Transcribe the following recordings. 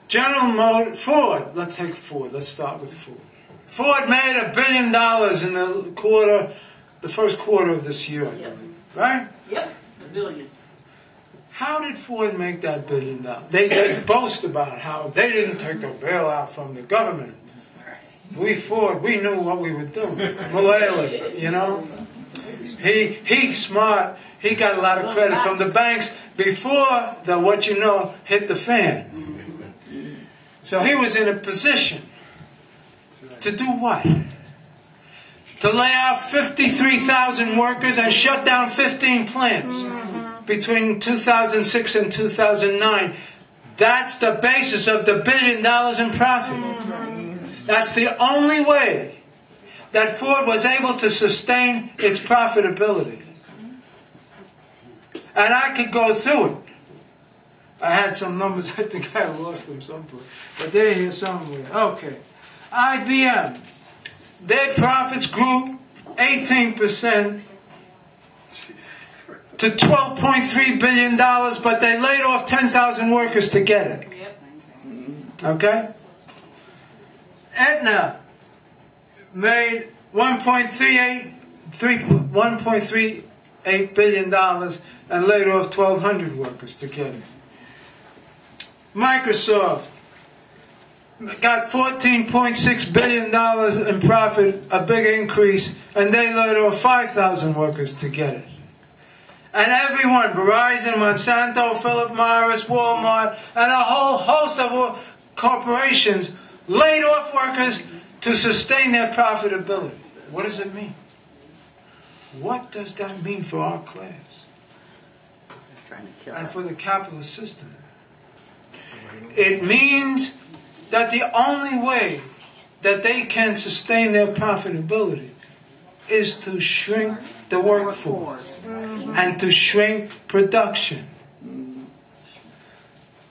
Ford, let's take Ford. Let's start with Ford. Ford made $1 billion in the first quarter of this year, Yep. right? Yep, $1 billion. How did Ford make that $1 billion? They boast about how they didn't take a bailout from the government. We Ford, we knew what we were doing. Mullally, you know. He's smart. He got a lot of credit from the banks before the what you know hit the fan. So he was in a position to do what? To lay off 53,000 workers and shut down 15 plants between 2006 and 2009. That's the basis of the $1 billion in profit. That's the only way that Ford was able to sustain its profitability. And I could go through it. I had some numbers, I think I lost them somewhere. But they're here somewhere. Okay. IBM, their profits grew 18% to $12.3 billion, but they laid off 10,000 workers to get it. Okay? Aetna made $1.38 billion and laid off 1,200 workers to get it. Microsoft got $14.6 billion in profit, a big increase, and they laid off 5,000 workers to get it. And everyone, Verizon, Monsanto, Philip Morris, Walmart, and a whole host of corporations laid off workers to sustain their profitability. What does it mean? What does that mean for our class? And for the capitalist system? It means that the only way that they can sustain their profitability is to shrink the workforce and to shrink production.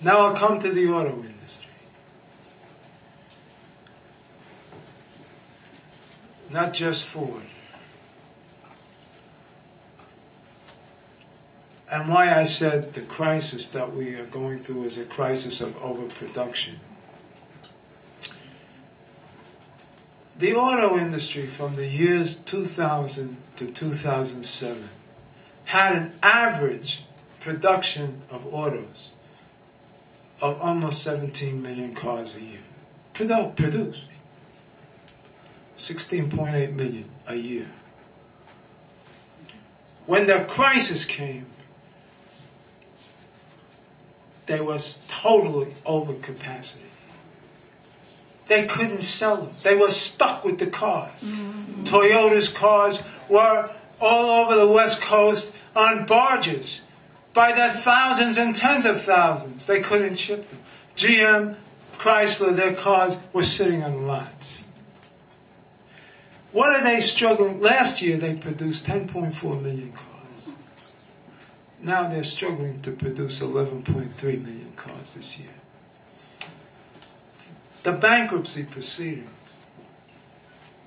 Now I'll come to the auto industry. Not just Ford. And why I said the crisis that we are going through is a crisis of overproduction. The auto industry from the years 2000 to 2007 had an average production of autos of almost 17 million cars a year. Produced. 16.8 million a year. When the crisis came, there was totally overcapacity. They couldn't sell them. They were stuck with the cars. Toyota's cars were all over the West Coast on barges by the thousands and tens of thousands. They couldn't ship them. GM, Chrysler, their cars were sitting on lots. What are they struggling? Last year they produced 10.4 million cars. Now they're struggling to produce 11.3 million cars this year. The bankruptcy proceeding,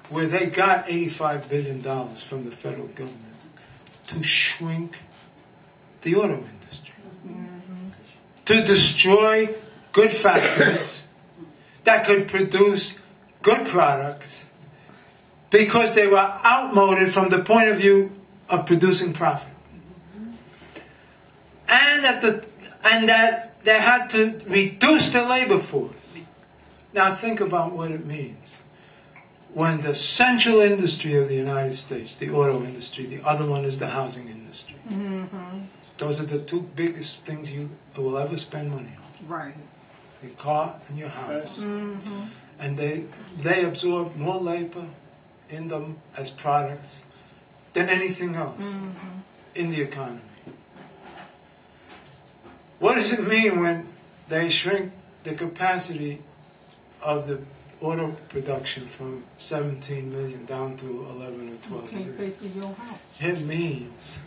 where they got $85 billion from the federal government to shrink the auto industry, to destroy good factories that could produce good products because they were outmoded from the point of view of producing profit. And that they had to reduce the labor force. Now think about what it means. When the central industry of the United States, the auto industry, the other one is the housing industry. Those are the two biggest things you will ever spend money on. Right. Your car and your house. And they absorb more labor in them as products than anything else in the economy. What does it mean when they shrink the capacity of the auto production from 17 million down to 11 or 12 million? You can't pay for your house. It means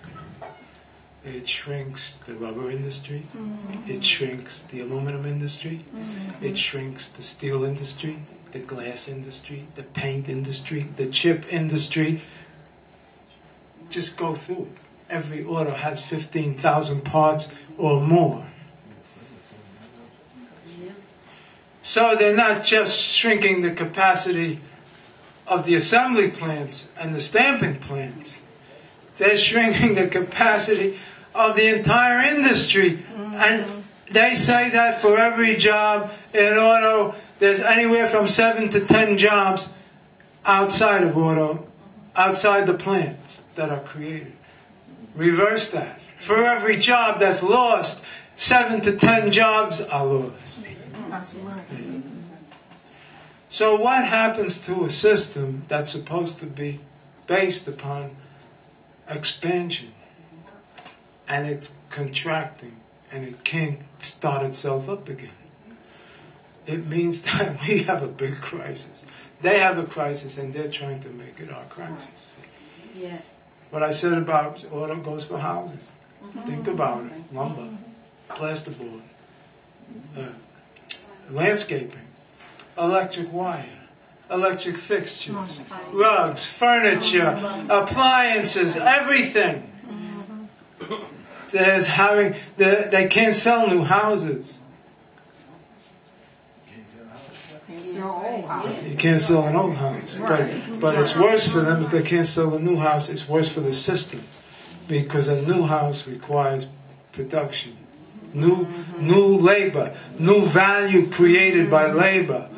it shrinks the rubber industry, it shrinks the aluminum industry, it shrinks the steel industry, the glass industry, the paint industry, the chip industry. Just go through it. Every auto has 15,000 parts or more. So they're not just shrinking the capacity of the assembly plants and the stamping plants. They're shrinking the capacity of the entire industry. And they say that for every job in auto, there's anywhere from 7 to 10 jobs outside of auto, outside the plants that are created. Reverse that. For every job that's lost, 7 to 10 jobs are lost. So what happens to a system that's supposed to be based upon expansion, and it's contracting, and it can't start itself up again? It means that we have a big crisis. They have a crisis, and they're trying to make it our crisis. Yeah. What I said about auto goes for housing. Think about it. Lumber, plasterboard, landscaping, electric wire, electric fixtures, rugs, furniture, appliances, everything. They can't sell new houses. You can't sell an old house. But it's worse for them if they can't sell a new house. It's worse for the system. Because a new house requires production. New labor. New value created by labor.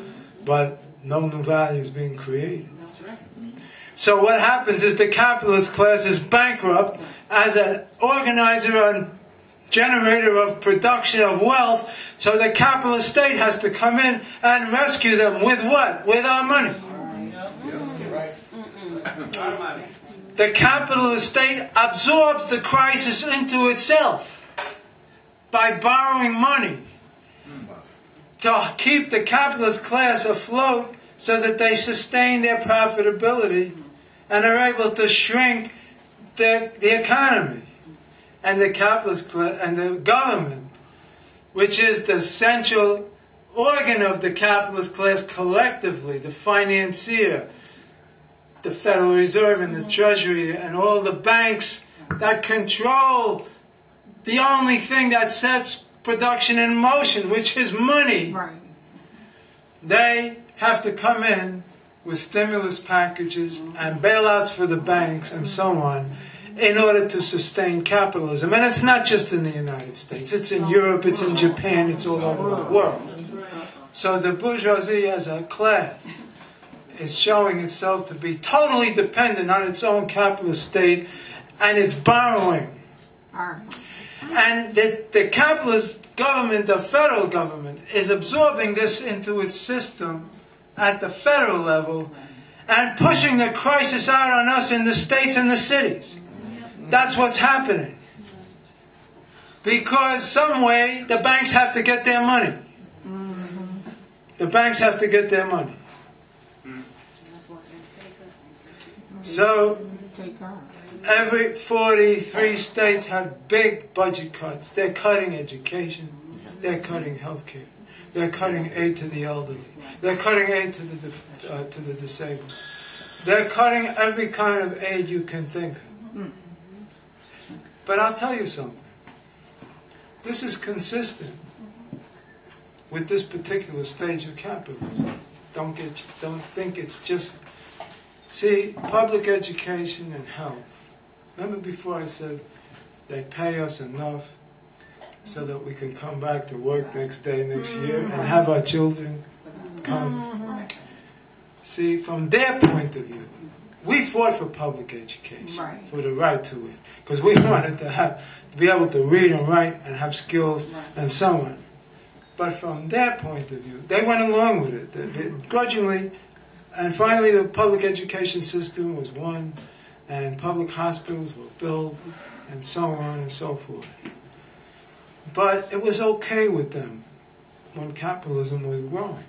But no new value is being created. So what happens is the capitalist class is bankrupt as an organizer and generator of production of wealth, so the capitalist state has to come in and rescue them with what? With our money. The capitalist state absorbs the crisis into itself by borrowing money to keep the capitalist class afloat so that they sustain their profitability and are able to shrink the economy. And the capitalist class and the government, which is the central organ of the capitalist class collectively, the financier, the Federal Reserve and the Treasury and all the banks that control the only thing that sets production in motion, which is money. Right. They have to come in with stimulus packages and bailouts for the banks and so on, in order to sustain capitalism. And it's not just in the United States. It's in Europe, it's in Japan, it's all over the world. So the bourgeoisie as a class is showing itself to be totally dependent on its own capitalist state, and it's borrowing. And the capitalist government, the federal government, is absorbing this into its system at the federal level and pushing the crisis out on us in the states and the cities. That's what's happening. Because some way the banks have to get their money. The banks have to get their money. So every 43 states have big budget cuts. They're cutting education. They're cutting health care. They're cutting aid to the elderly. They're cutting aid to the disabled. They're cutting every kind of aid you can think of. But I'll tell you something. This is consistent with this particular stage of capitalism. Don't think it's just... See, public education and health. Remember before I said they pay us enough so that we can come back to work next day, next year, and have our children come? See, from their point of view, we fought for public education, for the right to it, because we wanted to be able to read and write and have skills and so on. But from their point of view, they went along with it, they grudgingly, and finally the public education system was won, and public hospitals were built, and so on and so forth. But it was okay with them when capitalism was growing.